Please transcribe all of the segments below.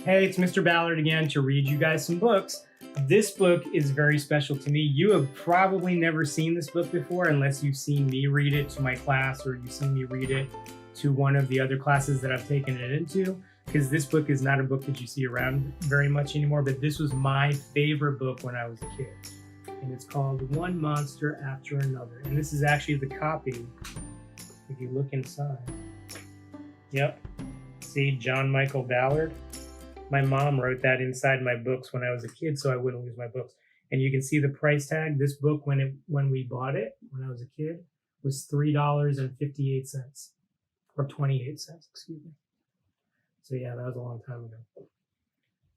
Hey, it's Mr. Ballard again to read you guys some books. This book is very special to me. You have probably never seen this book before unless you've seen me read it to my class or you've seen me read it to one of the other classes that I've taken it into, because this book is not a book that you see around very much anymore, but this was my favorite book when I was a kid. And it's called One Monster After Another. And this is actually the copy, if you look inside. Yep. See, John Michael Ballard. My mom wrote that inside my books when I was a kid, so I wouldn't lose my books. And you can see the price tag. This book, when we bought it, when I was a kid, was $3.58, or 28 cents, excuse me. So yeah, that was a long time ago.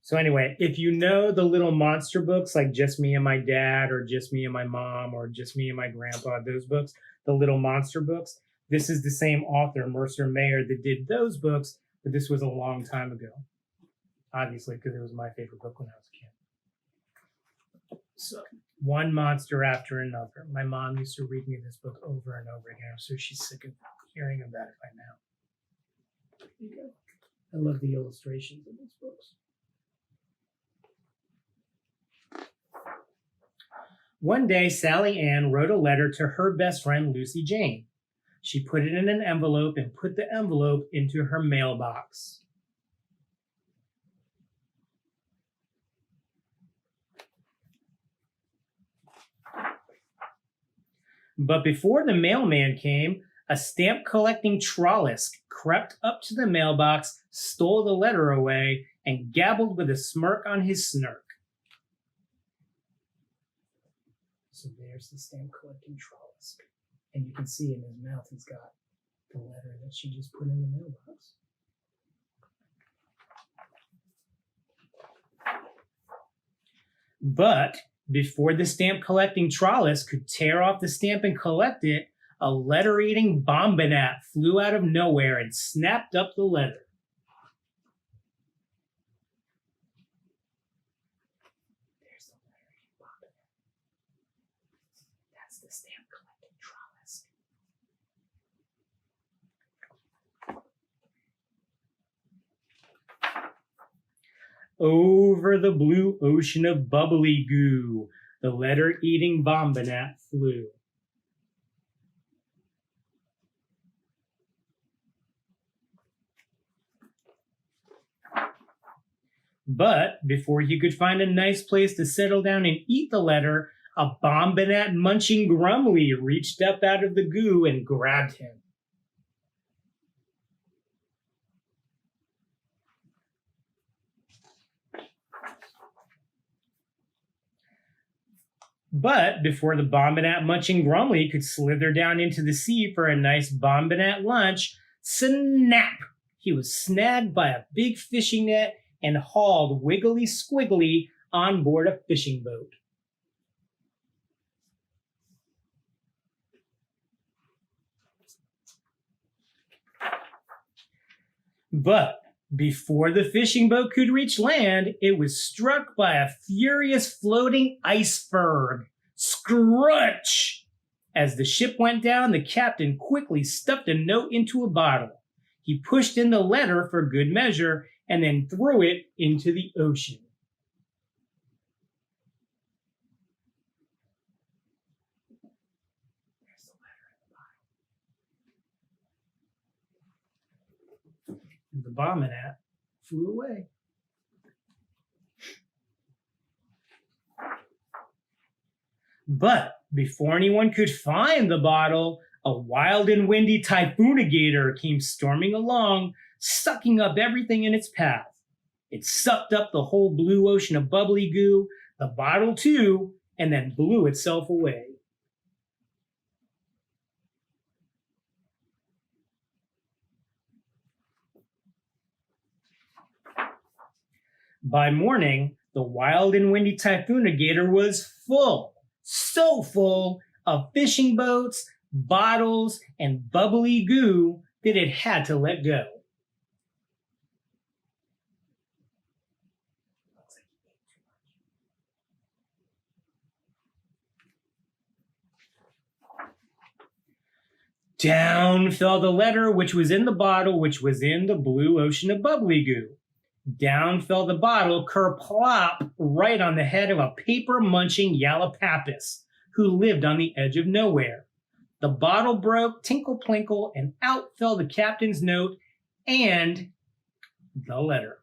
So anyway, if you know the little monster books, like Just Me and My Dad, or Just Me and My Mom, or Just Me and My Grandpa, those books, the little monster books, this is the same author, Mercer Mayer, that did those books, but this was a long time ago. Obviously, because it was my favorite book when I was a kid. So, One Monster After Another. My mom used to read me this book over and over again, so she's sick of hearing about it by now. There you go. I love the illustrations of these books. One day, Sally Ann wrote a letter to her best friend, Lucy Jane. She put it in an envelope and put the envelope into her mailbox. But before the mailman came, a stamp collecting Trollisk crept up to the mailbox, stole the letter away, and gabbled with a smirk on his snark. So there's the stamp collecting Trollisk. And you can see in his mouth he's got the letter that she just put in the mailbox. But before the stamp collecting Trollisk could tear off the stamp and collect it, a letter-eating bombinat flew out of nowhere and snapped up the letter. There's the letter-eating bombinat. That's the stamp collecting Trollisk. Over the blue ocean of bubbly goo, the letter-eating bombinat flew. But before he could find a nice place to settle down and eat the letter, a bombinat munching Grumly reached up out of the goo and grabbed him. But before the bombinat munching Grumly could slither down into the sea for a nice bombinat lunch, snap! He was snagged by a big fishing net and hauled wiggly squiggly on board a fishing boat. But before the fishing boat could reach land, it was struck by a furious floating iceberg. Scrunch! As the ship went down, the captain quickly stuffed a note into a bottle. He pushed in the letter for good measure and then threw it into the ocean. There's the letter in the bottle. And the bombinat flew away. But before anyone could find the bottle, a wild and windy typhoonigator came storming along, sucking up everything in its path. It sucked up the whole blue ocean of bubbly goo, the bottle too, and then blew itself away. By morning, the wild and windy typhoonigator was full, so full of fishing boats, bottles, and bubbly goo that it had to let go. Down fell the letter which was in the bottle, which was in the blue ocean of bubbly goo. Down fell the bottle, kerplop, right on the head of a paper-munching Yallowpappus, who lived on the edge of nowhere. The bottle broke, tinkle-plinkle, and out fell the captain's note and the letter.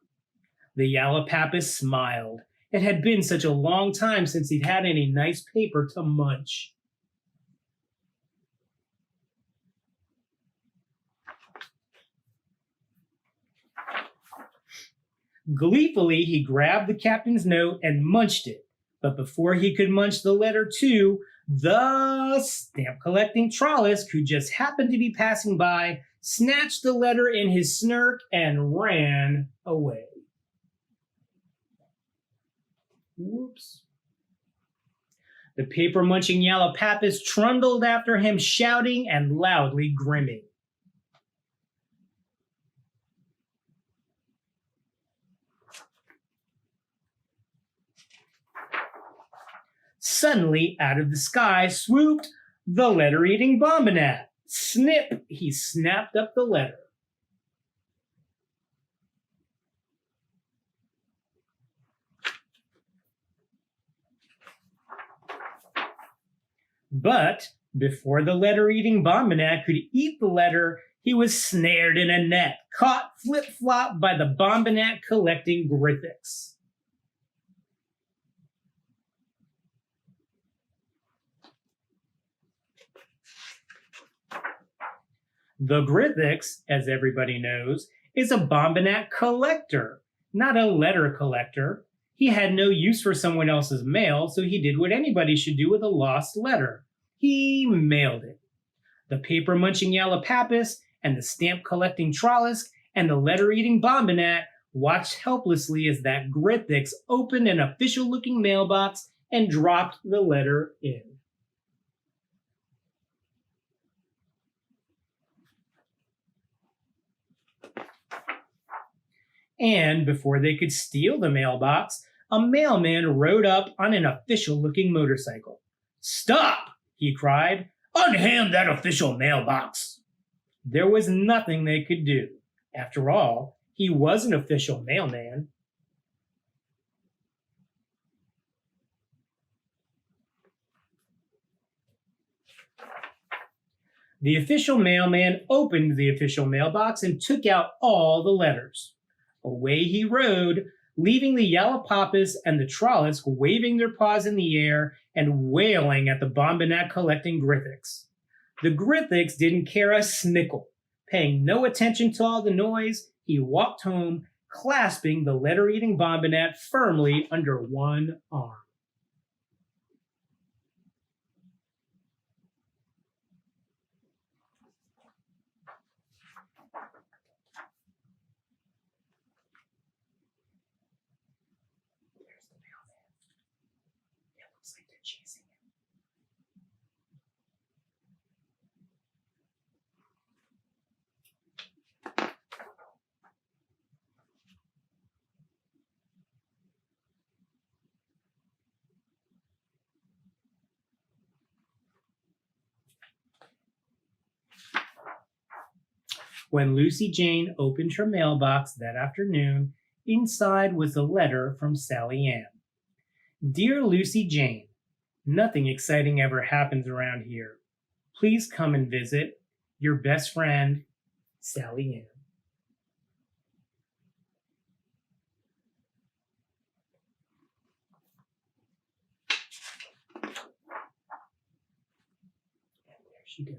The Yallowpappus smiled. It had been such a long time since he'd had any nice paper to munch. Gleefully, he grabbed the captain's note and munched it. But before he could munch the letter too, the stamp-collecting Trollisk, who just happened to be passing by, snatched the letter in his snirk and ran away. Whoops. The paper-munching Yallowpappus trundled after him, shouting and loudly grimming. Suddenly, out of the sky swooped the letter-eating Bombinat. Snip! He snapped up the letter. But before the letter-eating Bombinat could eat the letter, he was snared in a net, caught flip-flop by the Bombinat-collecting Grithix. The Grithix, as everybody knows, is a Bombinat collector, not a letter collector. He had no use for someone else's mail, so he did what anybody should do with a lost letter. He mailed it. The paper-munching Yallowpappus and the stamp-collecting Trollisk and the letter-eating Bombinat watched helplessly as that Grithix opened an official-looking mailbox and dropped the letter in. And before they could steal the mailbox, a mailman rode up on an official-looking motorcycle. "Stop!" he cried. "Unhand that official mailbox!" There was nothing they could do. After all, he was an official mailman. The official mailman opened the official mailbox and took out all the letters. Away he rode, leaving the Yallowpappus and the Trollisk waving their paws in the air and wailing at the Bombinat-collecting Grithix. The Grithix didn't care a snickle. Paying no attention to all the noise, he walked home, clasping the letter-eating Bombinat firmly under one arm. Like they're chasing him. When Lucy Jane opened her mailbox that afternoon, inside was a letter from Sally Ann. Dear Lucy Jane, nothing exciting ever happens around here. Please come and visit. Your best friend, Sally Ann. And there she goes.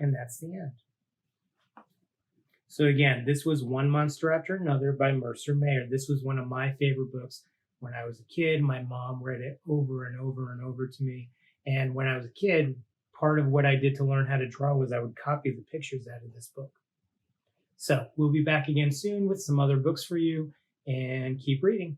And that's the end. So again, this was One Monster After Another by Mercer Mayer. This was one of my favorite books. When I was a kid, my mom read it over and over and over to me. And when I was a kid, part of what I did to learn how to draw was I would copy the pictures out of this book. So we'll be back again soon with some other books for you, and keep reading.